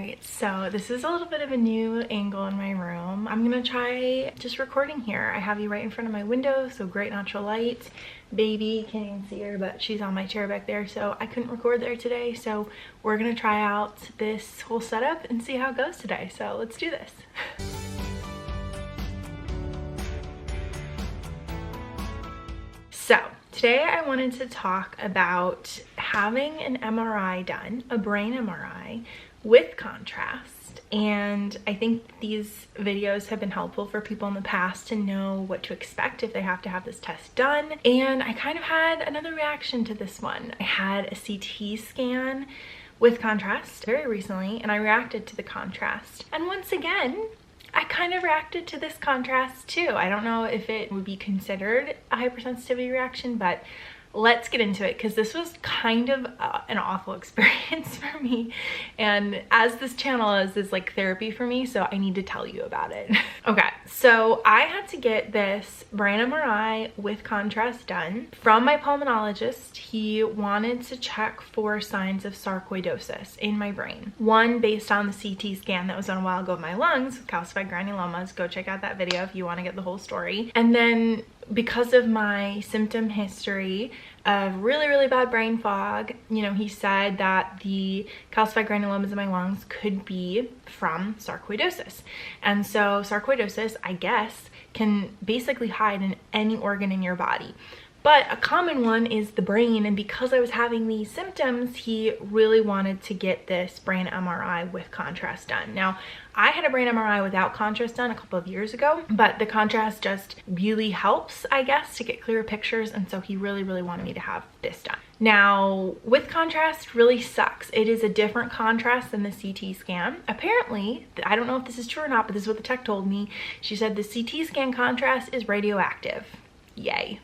Alright, so this is a little bit of a new angle in my room. I'm gonna try just recording here. I have you right in front of my window, so great natural light. Baby, can't even see her, but she's on my chair back there, so I couldn't record there today. So we're gonna try out this whole setup and see how it goes today. So let's do this. So today I wanted to talk about having an MRI done, a brain MRI with contrast. And I think these videos have been helpful for people in the past to know what to expect if they have to have this test done. And I kind of had another reaction to this one. I had a CT scan with contrast very recently, and I reacted to the contrast. And once again, I kind of reacted to this contrast too. I don't know if it would be considered a hypersensitivity reaction, but let's get into it because this was kind of an awful experience for me. And as this channel is like therapy for me, so I need to tell you about it. Okay, so I had to get this brain MRI with contrast done from my pulmonologist. He wanted to check for signs of sarcoidosis in my brain. One, based on the CT scan that was done a while ago of my lungs with calcified granulomas. Go check out that video if you want to get the whole story. And then because of my symptom history of really bad brain fog, you know, he said that the calcified granulomas in my lungs could be from sarcoidosis. And so sarcoidosis, I guess, can basically hide in any organ in your body. But a common one is the brain, and because I was having these symptoms, he really wanted to get this brain MRI with contrast done. Now, I had a brain MRI without contrast done a couple of years ago, but the contrast just really helps, I guess, to get clearer pictures, and so he really wanted me to have this done. Now, with contrast really sucks. It is a different contrast than the CT scan. Apparently, I don't know if this is true or not, but this is what the tech told me. She said the CT scan contrast is radioactive. Yay.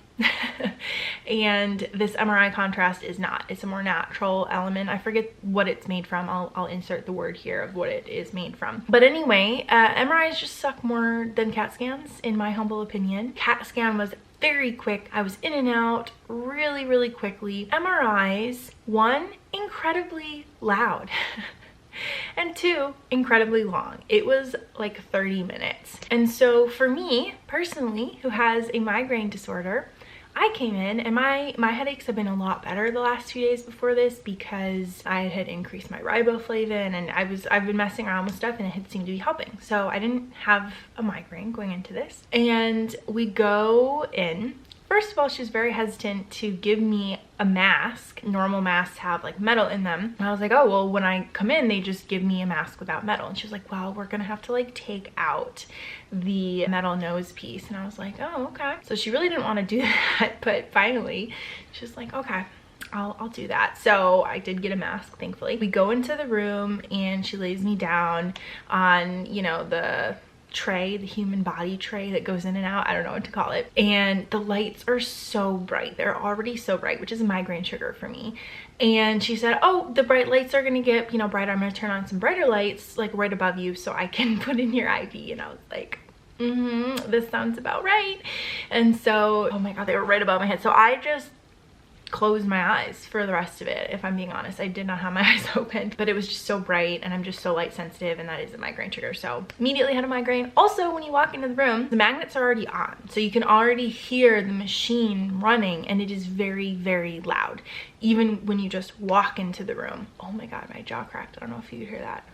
And this MRI contrast is not. It's a more natural element. I forget what it's made from. I'll insert the word here of what it is made from. But anyway, MRIs just suck more than CAT scans, in my humble opinion. CAT scan was very quick. I was in and out really quickly. MRIs, one, incredibly loud. And two, incredibly long. It was like 30 minutes. And so for me, personally, who has a migraine disorder, I came in and my headaches have been a lot better the last 2 days before this because I had increased my riboflavin and I've been messing around with stuff and it had seemed to be helping. So I didn't have a migraine going into this. And we go in. First of all, she was very hesitant to give me a mask. Normal masks have like metal in them. And I was like, oh, well, when I come in, they just give me a mask without metal. And she was like, well, we're gonna have to like take out the metal nose piece. And I was like, oh, okay. So she really didn't want to do that, but finally, she was like, okay, I'll do that. So I did get a mask, thankfully. We go into the room and she lays me down on, you know, the tray, the human body tray that goes in and out. I don't know what to call it. And the lights are so bright. They're already so bright, which is a migraine trigger for me. And she said, oh, the bright lights are gonna get, you know, brighter. I'm gonna turn on some brighter lights like right above you so I can put in your IV. And I was like, this sounds about right. And so, oh my God, they were right above my head. So I just closed my eyes for the rest of it. If I'm being honest, I did not have my eyes open, but it was just so bright and I'm just so light sensitive, and that is a migraine trigger. So immediately had a migraine. Also, when you walk into the room, the magnets are already on, so you can already hear the machine running, and it is very loud even when you just walk into the room. Oh my God, my jaw cracked. I don't know if you could hear that.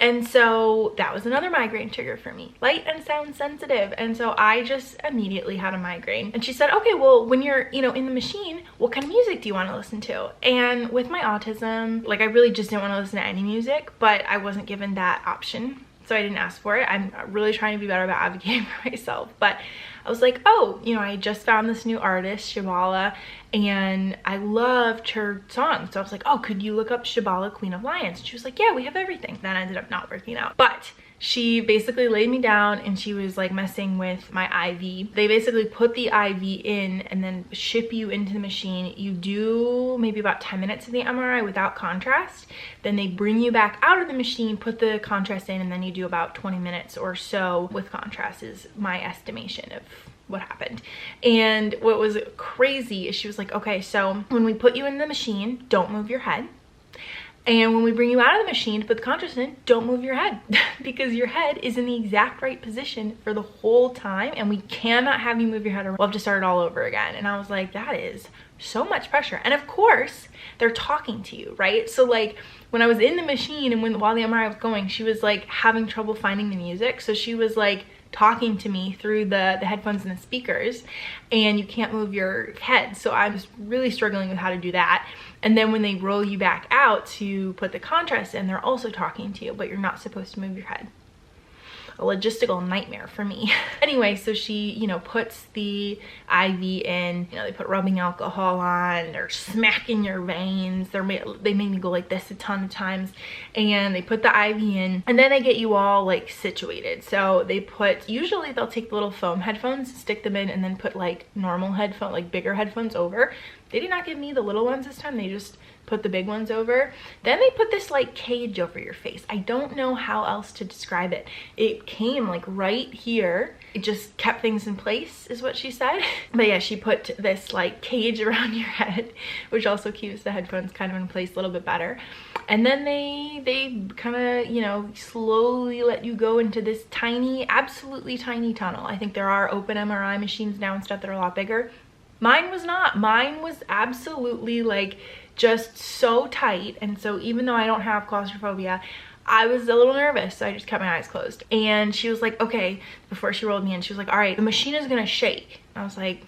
And so that was another migraine trigger for me, light and sound sensitive. And so I just immediately had a migraine. And she said, okay, well, when you're, you know, in the machine, what kind of music do you want to listen to? And with my autism, like I really just didn't want to listen to any music, but I wasn't given that option. So I didn't ask for it. I'm really trying to be better about advocating for myself. But I was like, oh, you know, I just found this new artist, Shabala, and I loved her song. So I was like, oh, could you look up Shabala, Queen of Lions? And she was like, yeah, we have everything. That ended up not working out. But she basically laid me down and she was like messing with my IV. They basically put the IV in and then ship you into the machine. You do maybe about 10 minutes of the MRI without contrast. Then they bring you back out of the machine, put the contrast in, and then you do about 20 minutes or so with contrast is my estimation of what happened. And what was crazy is she was like, okay, so when we put you in the machine, don't move your head. And when we bring you out of the machine to put the contrast in, don't move your head because your head is in the exact right position for the whole time, and we cannot have you move your head or we'll have to start it all over again. And I was like, that is so much pressure. And of course they're talking to you, right? So like when I was in the machine and while the MRI was going, she was like having trouble finding the music. So she was like talking to me through the headphones and the speakers, and you can't move your head. So I was really struggling with how to do that. And then when they roll you back out to put the contrast in, they're also talking to you, but you're not supposed to move your head. A logistical nightmare for me. Anyway, so she, you know, puts the IV in, you know, they put rubbing alcohol on, they're smacking your veins, they made me go like this a ton of times, and they put the IV in, and then they get you all like situated. So they put, usually they'll take the little foam headphones, stick them in, and then put like normal headphones, like bigger headphones over. They did not give me the little ones this time, they just put the big ones over. Then they put this like cage over your face. I don't know how else to describe it. It came like right here. It just kept things in place is what she said. But yeah, she put this like cage around your head, which also keeps the headphones kind of in place a little bit better. And then they kind of, you know, slowly let you go into this tiny, absolutely tiny tunnel. I think there are open MRI machines now and stuff that are a lot bigger. Mine was not. Mine was absolutely like just so tight. And so even though I don't have claustrophobia, I was a little nervous, so I just kept my eyes closed. And she was like, okay, before she rolled me in, she was like, all right, the machine is gonna shake. I was like,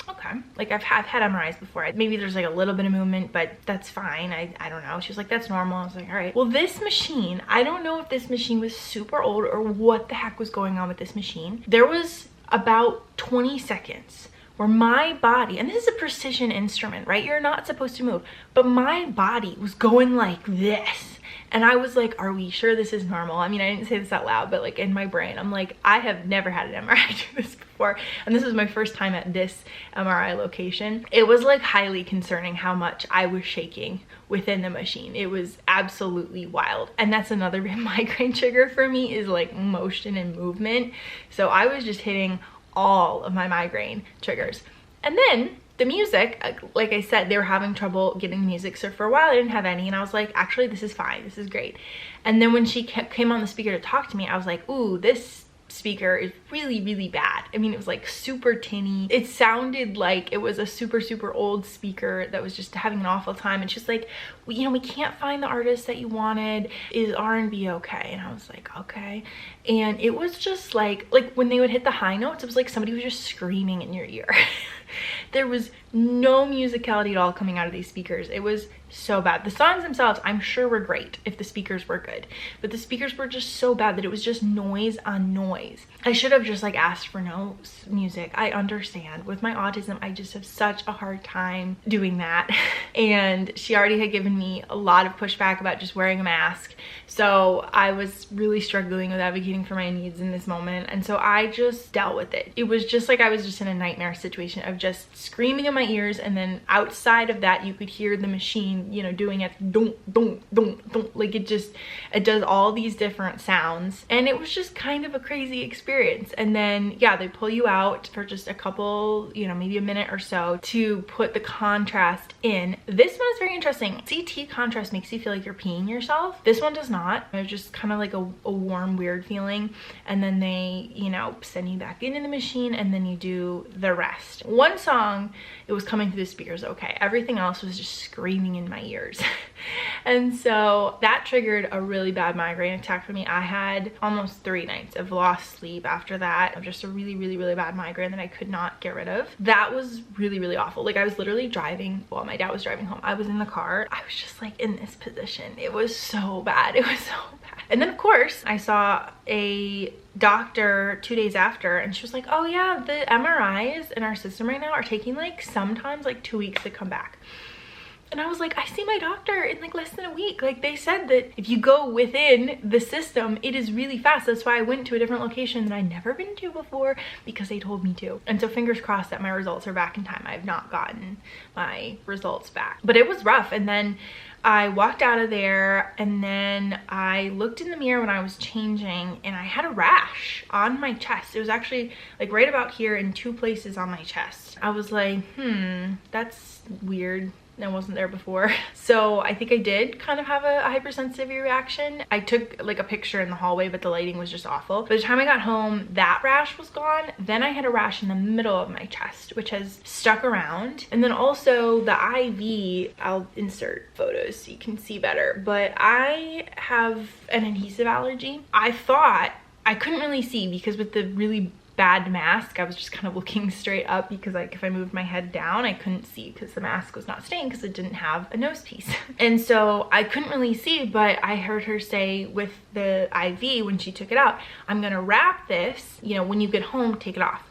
okay. Like I've had MRIs before. Maybe there's like a little bit of movement, but that's fine. I don't know. She was like, that's normal. I was like, all right. Well, this machine, I don't know if this machine was super old or what the heck was going on with this machine. There was about 20 seconds where my body, and this is a precision instrument, right? You're not supposed to move, but my body was going like this. And I was like, are we sure this is normal? I mean, I didn't say this out loud, but like in my brain, I'm like, I have never had an MRI do this before. And this was my first time at this MRI location. It was like highly concerning how much I was shaking within the machine. It was absolutely wild. And that's another migraine trigger for me, is like motion and movement. So I was just hitting all of my migraine triggers. And then the music, like I said, they were having trouble getting music. So for a while I didn't have any, and I was like, actually, this is fine. This is great. And then when she came on the speaker to talk to me, I was like, ooh, this speaker is really, really bad. I mean, it was like super tinny. It sounded like it was a super, super old speaker that was just having an awful time. And she's like, well, you know, we can't find the artist that you wanted. Is R&B okay? And I was like, okay. And it was just like when they would hit the high notes, it was like somebody was just screaming in your ear. There was no musicality at all coming out of these speakers. It was so bad. The songs themselves, I'm sure, were great if the speakers were good, but the speakers were just so bad that it was just noise on noise. I should have just like asked for no music. I understand. With my autism, I just have such a hard time doing that. And she already had given me a lot of pushback about just wearing a mask. So I was really struggling with advocating for my needs in this moment. And so I just dealt with it. It was just like I was just in a nightmare situation of just screaming in my ears, and then outside of that you could hear the machine, you know, doing it don't, like it does all these different sounds. And it was just kind of a crazy experience. And then yeah, they pull you out for just a couple, you know, maybe a minute or so to put the contrast in. This one is very interesting. CT contrast makes you feel like you're peeing yourself. This one does not. It was just kind of like a warm, weird feeling. And then they, you know, send you back into the machine, and then you do the rest. One song, it was coming through the speakers okay. Everything else was just screaming in my ears. And so that triggered a really bad migraine attack for me. I had almost 3 nights of lost sleep after that, of just a really, really, really bad migraine that I could not get rid of. That was really, really awful. Like I was literally driving, while my dad was driving home, I was in the car. I was just like in this position. It was so bad. It was so bad. And then of course I saw a doctor 2 days after, and she was like, oh yeah, the MRIs in our system right now are taking like sometimes like 2 weeks to come back. And I was like, I see my doctor in like less than a week. Like they said that if you go within the system, it is really fast. That's why I went to a different location that I'd never been to before, because they told me to. And so fingers crossed that my results are back in time. I have not gotten my results back, but it was rough. And then I walked out of there, and then I looked in the mirror when I was changing, and I had a rash on my chest. It was actually like right about here in 2 places on my chest. I was like, that's weird. and I wasn't there before. So I think I did kind of have a hypersensitivity reaction. I took like a picture in the hallway, but the lighting was just awful. By the time I got home, that rash was gone. Then I had a rash in the middle of my chest, which has stuck around. And then also the IV, I'll insert photos so you can see better, but I have an adhesive allergy. I thought I couldn't really see because with the really bad mask, I was just kind of looking straight up because like if I moved my head down, I couldn't see because the mask was not staying because it didn't have a nose piece. And so I couldn't really see, but I heard her say with the IV when she took it out, I'm gonna wrap this, you know, when you get home, take it off.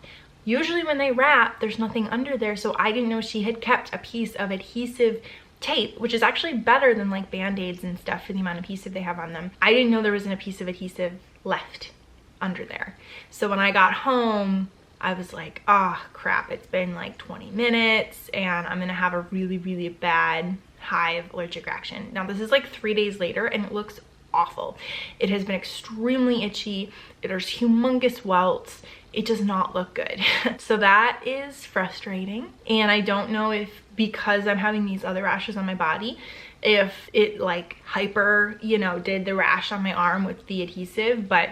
Usually when they wrap, there's nothing under there, so I didn't know she had kept a piece of adhesive tape, which is actually better than like band-aids and stuff for the amount of adhesive they have on them. I didn't know there wasn't a piece of adhesive left under there. So when I got home, I was like, oh crap, it's been like 20 minutes and I'm gonna have a really, really bad hive allergic reaction. Now this is like 3 days later and it looks awful. It has been extremely itchy. There's humongous welts. It does not look good. So that is frustrating. And I don't know if because I'm having these other rashes on my body, if it like hyper, you know, did the rash on my arm with the adhesive, but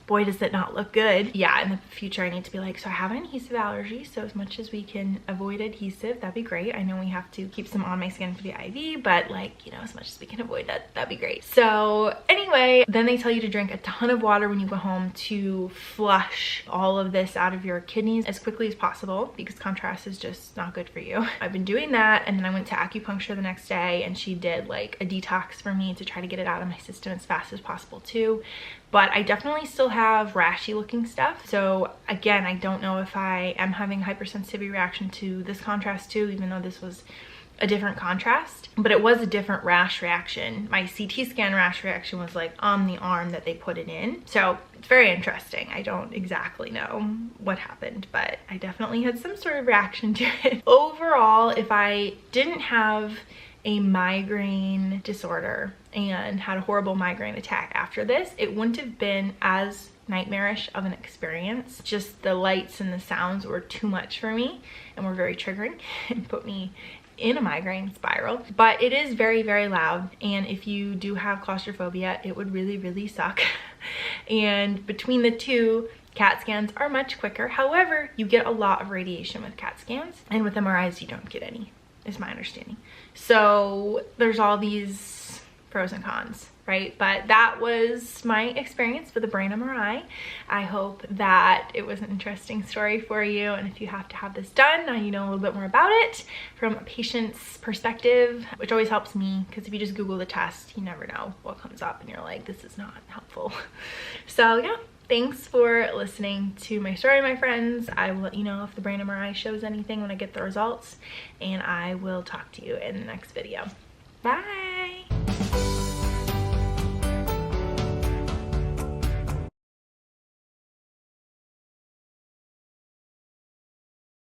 boy, does it not look good. Yeah, in the future I need to be like, so I have an adhesive allergy, so as much as we can avoid adhesive, that'd be great. I know we have to keep some on my skin for the IV, but like, you know, as much as we can avoid that, that'd be great. So anyway, then they tell you to drink a ton of water when you go home to flush all of this out of your kidneys as quickly as possible because contrast is just not good for you. I've been doing that, and then I went to acupuncture the next day and she did like a detox for me to try to get it out of my system as fast as possible too. But I definitely still have rashy looking stuff. So again, I don't know if I am having hypersensitivity reaction to this contrast too, even though this was a different contrast, but it was a different rash reaction. My CT scan rash reaction was like on the arm that they put it in. So it's very interesting. I don't exactly know what happened, but I definitely had some sort of reaction to it. Overall, if I didn't have a migraine disorder and had a horrible migraine attack after this, it wouldn't have been as nightmarish of an experience. Just the lights and the sounds were too much for me and were very triggering and put me in a migraine spiral. But it is very, very loud, and if you do have claustrophobia, it would really, really suck. And between the two, CAT scans are much quicker. However, you get a lot of radiation with CAT scans, and with MRIs you don't get any, is my understanding. So there's all these pros and cons, right? But that was my experience with the brain MRI. I hope that it was an interesting story for you, and if you have to have this done, now you know a little bit more about it from a patient's perspective, which always helps me, because if you just Google the test, you never know what comes up and you're like, this is not helpful. So yeah, thanks for listening to my story, my friends. I will let you know if the brain MRI shows anything when I get the results, and I will talk to you in the next video. Bye.